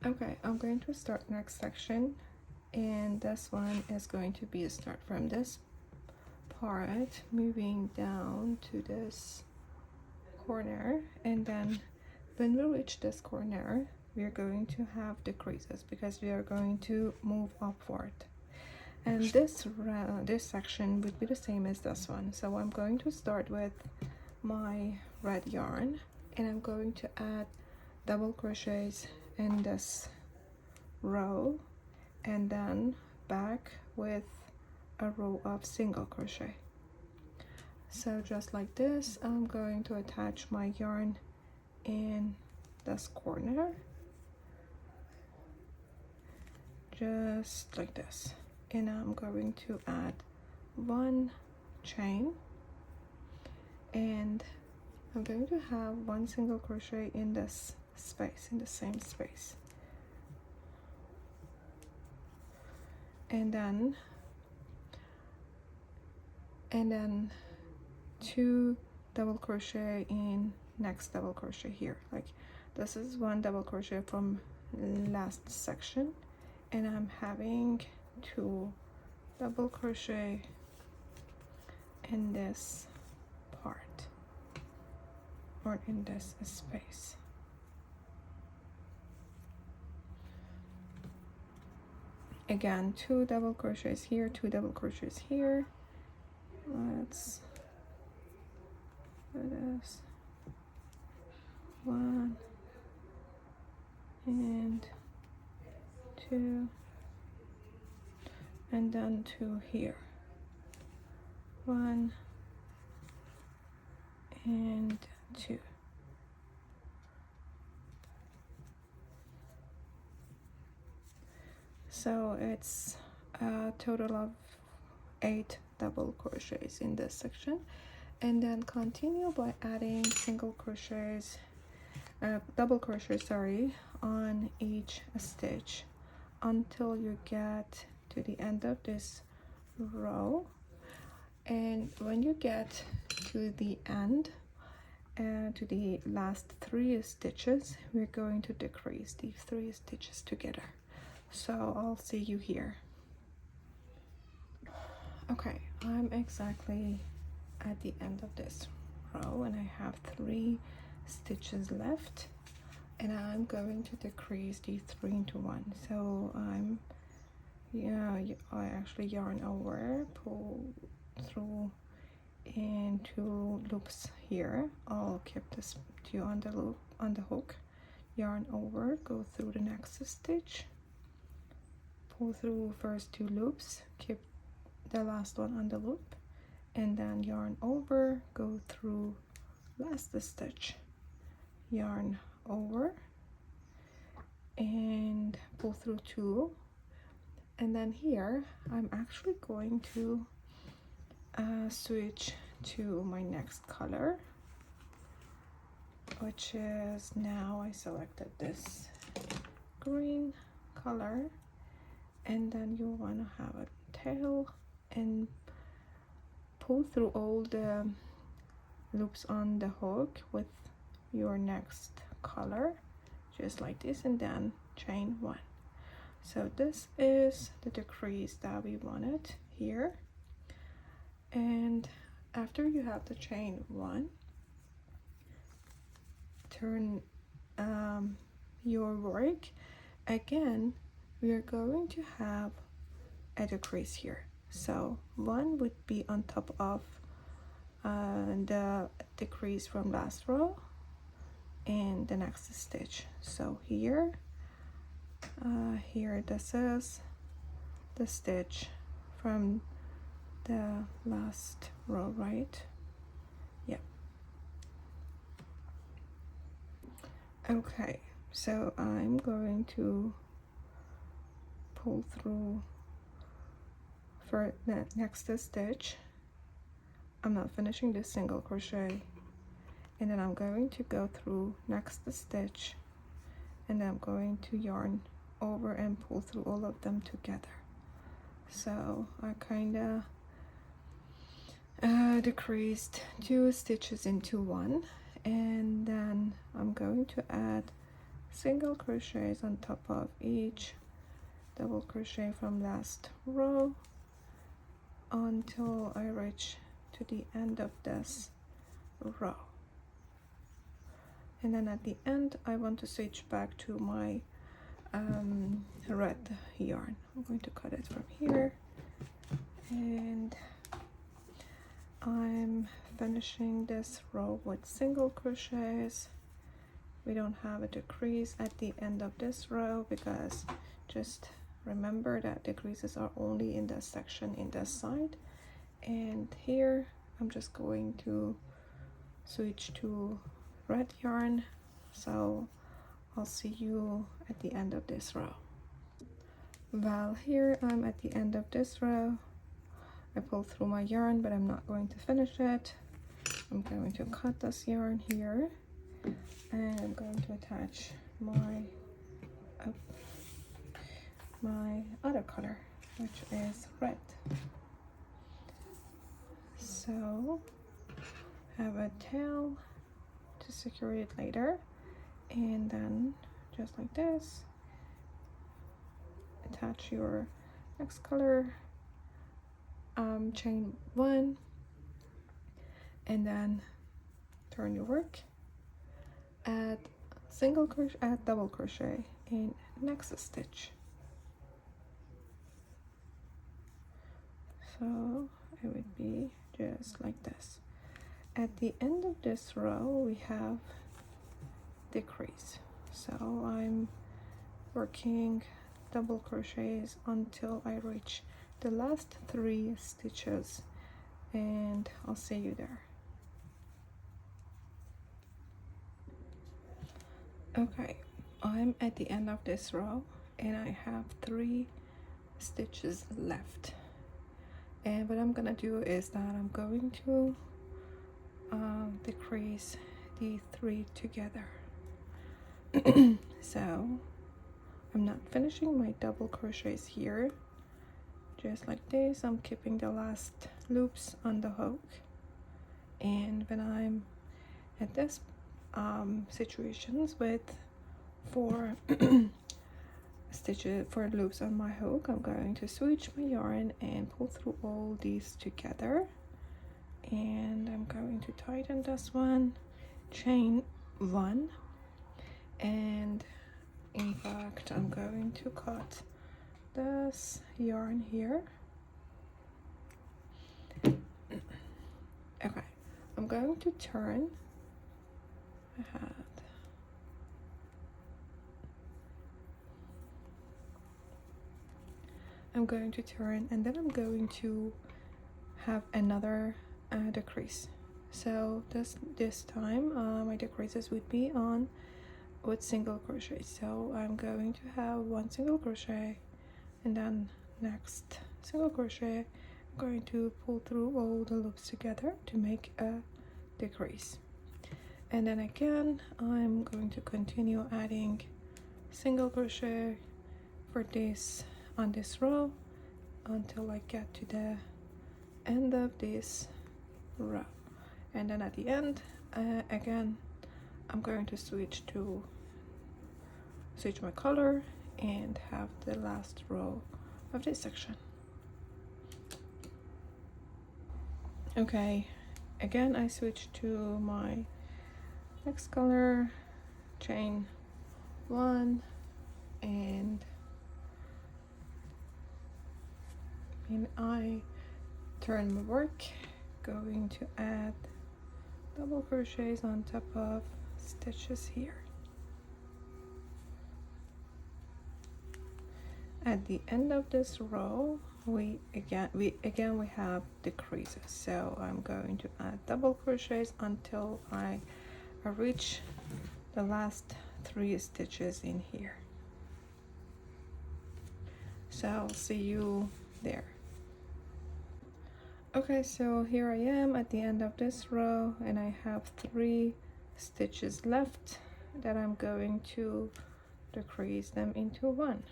Okay, I'm going to start next section, and this one is going to be a start from this part, moving down to this corner, and then when we reach this corner, we are going to have decreases because we are going to move upward. And this section would be the same as this one. So I'm going to start with my red yarn, and I'm going to add double crochets in this row, and then back with a row of single crochet. So just like this, I'm going to attach my yarn in this corner, just like this, and I'm going to add one chain, and I'm going to have one single crochet in this space, in the same space, and then two double crochet in next double crochet here. Like this is one double crochet from last section, and I'm having two double crochet in this part, or in this space. Again, two double crochets here, two double crochets here. Let's do this. One and two, and then two here. One and two. So it's a total of 8 double crochets in this section, and then continue by adding single crochets, double crochet, sorry, on each stitch until you get to the end of this row. And when you get to the end, to the last 3 stitches, we're going to decrease the 3 stitches together. So I'll see you here. Okay, I'm exactly at the end of this row, and I have 3 stitches left, and I'm going to decrease the 3 into 1. So I actually yarn over, pull through into loops here. I'll keep this two on the loop, on the hook, yarn over, go through the next stitch, pull through first 2 loops, keep the last one on the loop, and then yarn over, go through last stitch, yarn over, and pull through 2. And then here I'm actually going to switch to my next color, which is, now I selected this green color, and then you want to have a tail and pull through all the loops on the hook with your next color, just like this, and then chain 1. So this is the decrease that we wanted here. And after you have the chain 1, turn your work again. We are going to have a decrease here. So 1 would be on top of the decrease from last row and the next stitch. So here this is the stitch from the last row, right? Yeah. Okay, so I'm going to pull through for the next stitch. I'm not finishing this single crochet, and then I'm going to go through next stitch, and then I'm going to yarn over and pull through all of them together. So I kind of decreased 2 stitches into 1, and then I'm going to add single crochets on top of each double crochet from last row until I reach to the end of this row. And then at the end I want to switch back to my red yarn. I'm going to cut it from here, and I'm finishing this row with single crochets. We don't have a decrease at the end of this row because just remember that decreases are only in this section in this side. And here I'm just going to switch to red yarn, so I'll see you at the end of this row. Well, here I'm at the end of this row. I pulled through my yarn, but I'm not going to finish it. I'm going to cut this yarn here, and I'm going to attach my my other color, which is red. So have a tail to secure it later, and then just like this, attach your next color, chain 1, and then turn your work, add single crochet, add double crochet in next stitch. So it would be just like this. At the end of this row we have decrease, so I'm working double crochets until I reach the last 3 stitches, and I'll see you there. Okay, I'm at the end of this row and I have 3 stitches left, and what I'm gonna do is that I'm going to decrease the 3 together. So I'm not finishing my double crochets here, just like this. I'm keeping the last loops on the hook, and when I'm at this situations with 4 stitches, 4 loops on my hook, I'm going to switch my yarn and pull through all these together, and I'm going to tighten this one, chain 1, and in fact I'm going to cut this yarn here. Okay, I'm going to turn ahead. I'm going to turn, and then I'm going to have another decrease. So this time my decreases would be on with single crochet. So I'm going to have 1 single crochet, and then next single crochet I'm going to pull through all the loops together to make a decrease, and then again I'm going to continue adding single crochet for this on this row until I get to the end of this row, and then at the end again I'm going to switch my color and have the last row of this section. Okay, again I switch to my next color, chain 1, and I turn my work, going to add double crochets on top of stitches here. At the end of this row we have decreases, so I'm going to add double crochets until I reach the last 3 stitches in here. So I'll see you there. Okay, so here I am at the end of this row, and I have 3 stitches left that I'm going to decrease them into 1.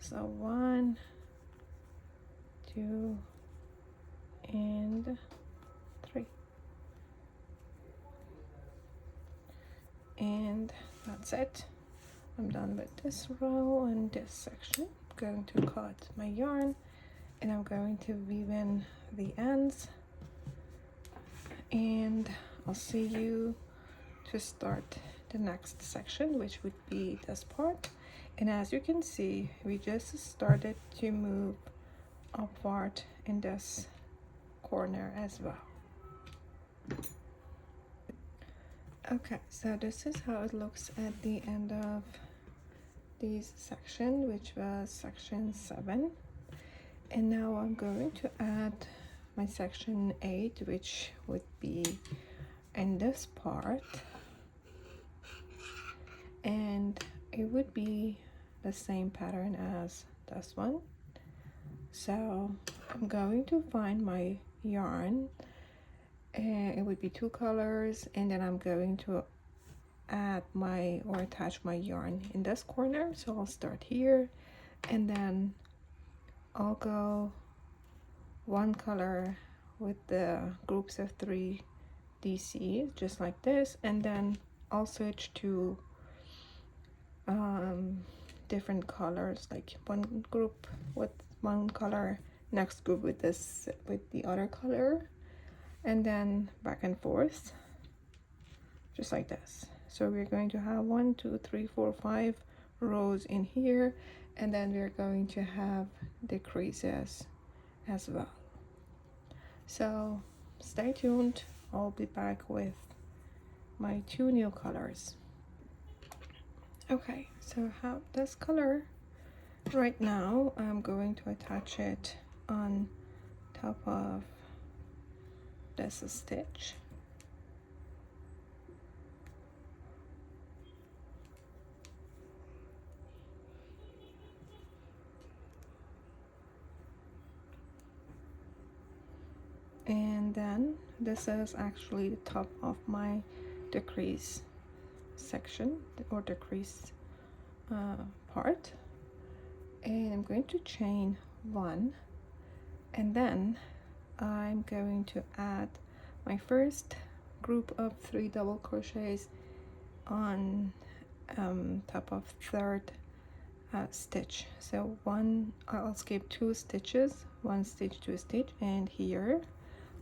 So 1, 2, and 3, and that's it. I'm done with this row and this section. I'm going to cut my yarn and I'm going to weave in the ends, and I'll see you to start the next section, which would be this part. And as you can see, we just started to move upward in this corner as well. Okay, so this is how it looks at the end of this section, which was section 7. And now I'm going to add my section 8, which would be in this part, and it would be the same pattern as this one. So I'm going to find my yarn, and it would be 2 colors, and then I'm going to add my or attach my yarn in this corner. So I'll start here, and then I'll go 1 color with the groups of 3 DC, just like this, and then I'll switch to different colors, like one group with 1 color, next group with this with the other color, and then back and forth, just like this. So we're going to have 1, 2, 3, 4, 5 rows in here, and then we're going to have the creases as well. So stay tuned, I'll be back with my 2 new colors. Okay, so I have this color right now. I'm going to attach it on top of this stitch. And then this is actually the top of my decrease section or decrease part, and I'm going to chain 1, and then I'm going to add my first group of 3 double crochets on top of 3rd stitch. So I'll skip 2 stitches, 1 stitch, 2 stitch, and here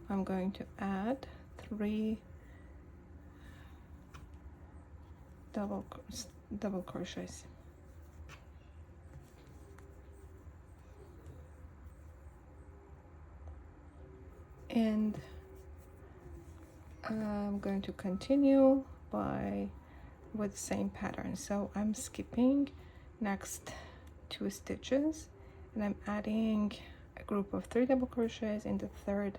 I'm going to add 3 double crochets. And I'm going to continue with the same pattern. So I'm skipping next 2 stitches, and I'm adding a group of 3 double crochets in the 3rd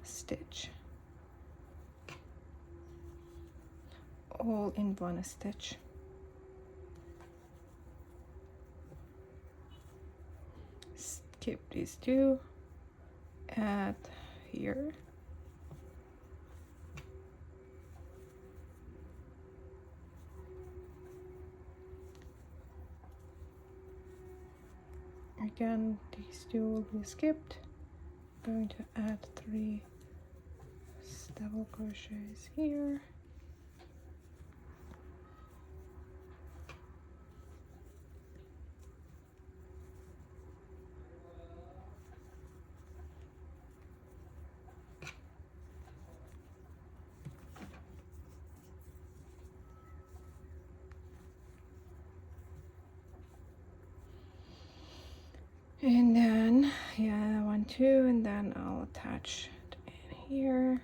stitch, all in 1 stitch. Skip these 2, add here, again these 2 will be skipped. I'm going to add 3 double crochets here, and then 1, 2, and then I'll attach it in here.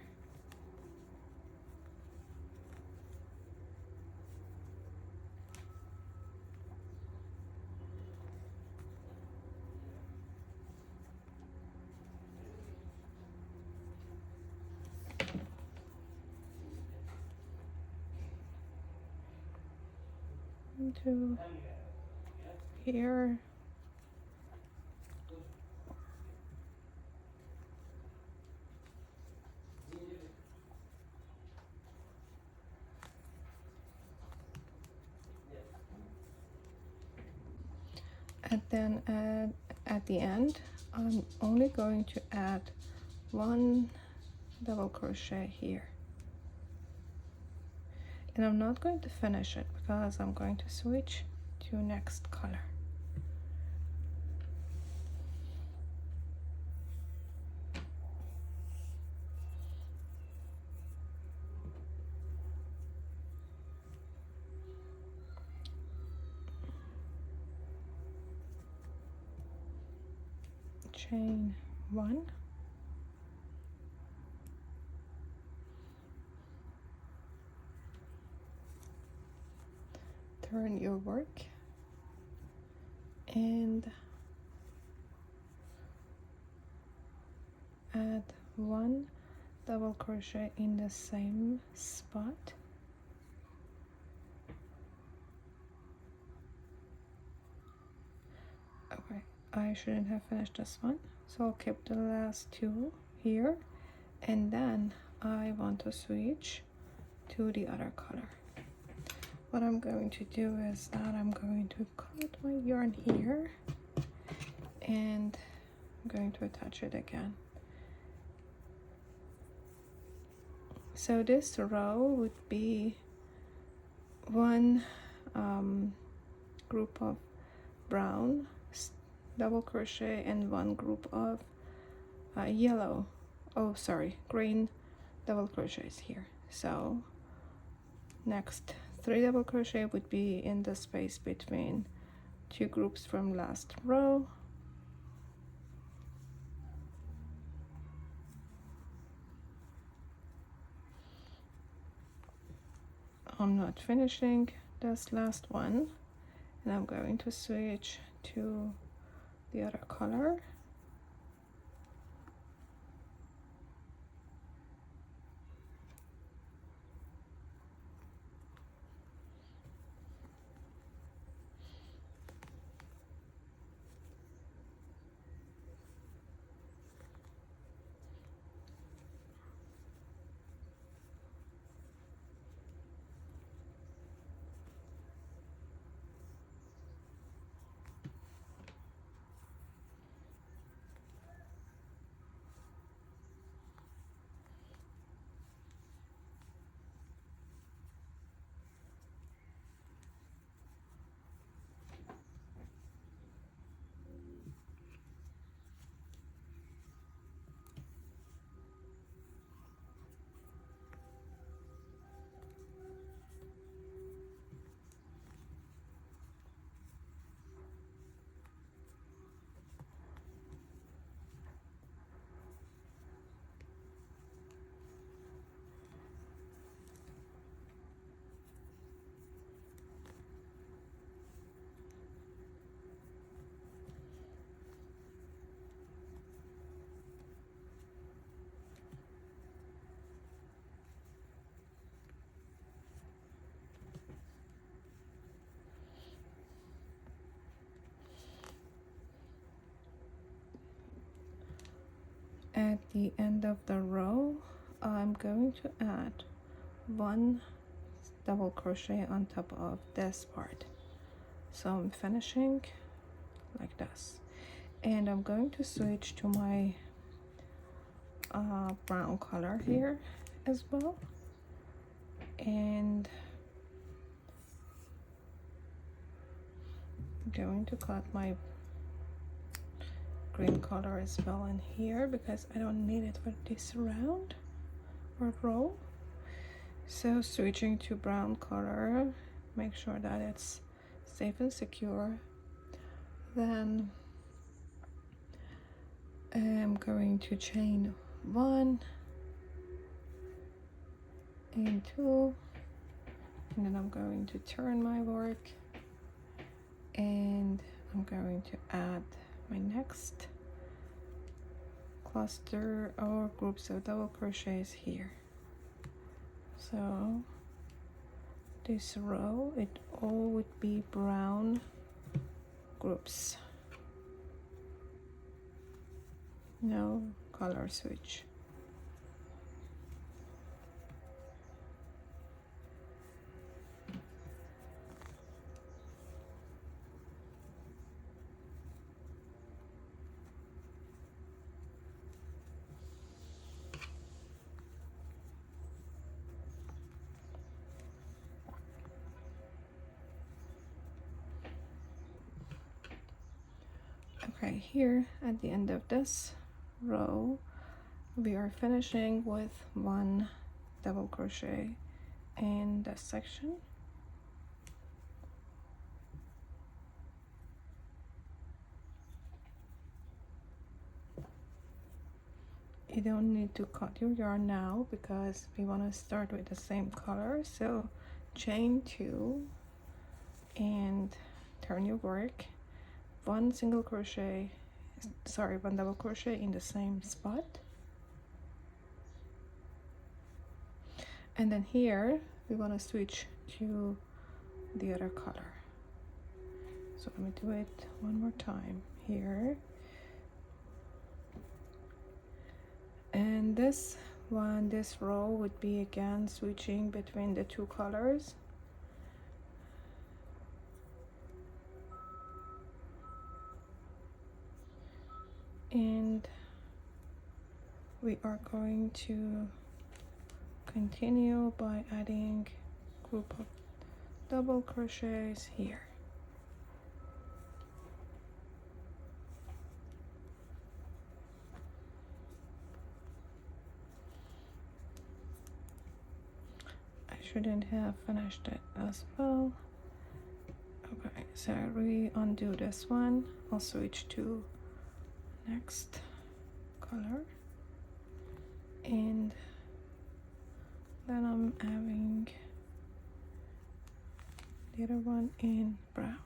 Into here. And then at the end, I'm only going to add 1 double crochet here. And I'm not going to finish it because I'm going to switch to next color. Chain 1, turn your work, and add 1 double crochet in the same spot. Okay, I shouldn't have finished this one, so I'll keep the last 2 here, and then I want to switch to the other color. What I'm going to do is that I'm going to cut my yarn here, and I'm going to attach it again. So this row would be one group of brown double crochet and one group of yellow, green double crochets here. So next 3 double crochet would be in the space between 2 groups from last row. I'm not finishing this last one, and I'm going to switch to the other color. At the end of the row, I'm going to add 1 double crochet on top of this part. So I'm finishing like this, and I'm going to switch to my brown color here as well, and I'm going to cut my green color as well in here because I don't need it for this round or row. So switching to brown color, make sure that it's safe and secure. Then I'm going to chain 1 and 2, and then I'm going to turn my work, and I'm going to add my next cluster or groups of double crochets here. So this row, it all would be brown groups, no color switch. Okay, here at the end of this row we are finishing with one double crochet in this section. You don't need to cut your yarn now because we want to start with the same color, so chain 2 and turn your work, one single crochet, sorry, one double crochet in the same spot, and then here we want to switch to the other color. So let me do it one more time here. And this one, this row would be again switching between the two colors. And we are going to continue by adding a group of double crochets here. Shouldn't have finished it as well. Okay, so we undo this one. I'll switch to next color, and then I'm having the other one in brown.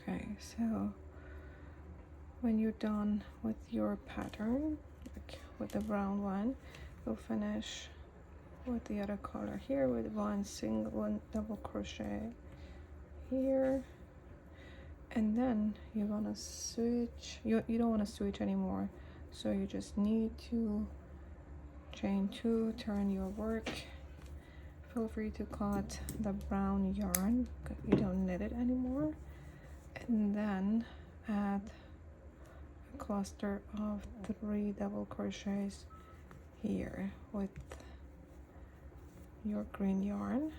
Okay, so when you're done with your pattern, like with the brown one, you'll finish with the other color here with one double crochet here, and then you want to switch. You don't want to switch anymore, so you just need to chain 2, turn your work. Feel free to cut the brown yarn because you don't need it anymore, and then add a cluster of 3 double crochets here with your green yarn.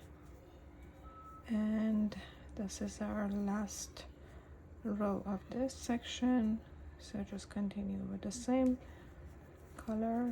And this is our last row of this section, so just continue with the same color.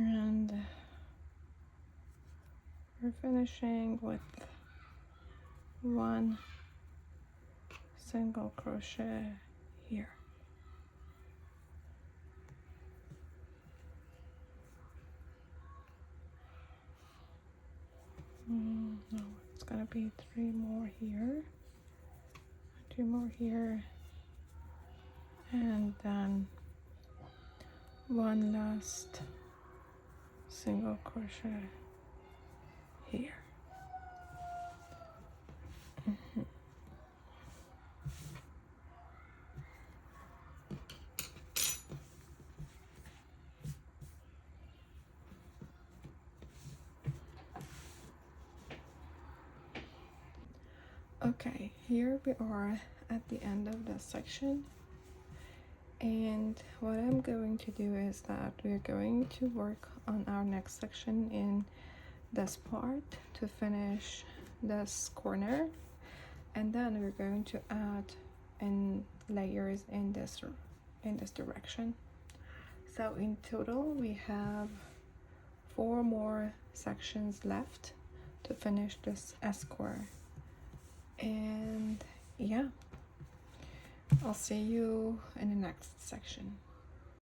And we're finishing with one single crochet here. No, it's gonna be 3 more here, 2 more here, and then one last single crochet here. Okay, here we are at the end of this section, and what I'm going to do is that we're going to work on our next section in this part to finish this corner, and then we're going to add in layers in this direction. So in total we have 4 more sections left to finish this S-square. And yeah, I'll see you in the next section.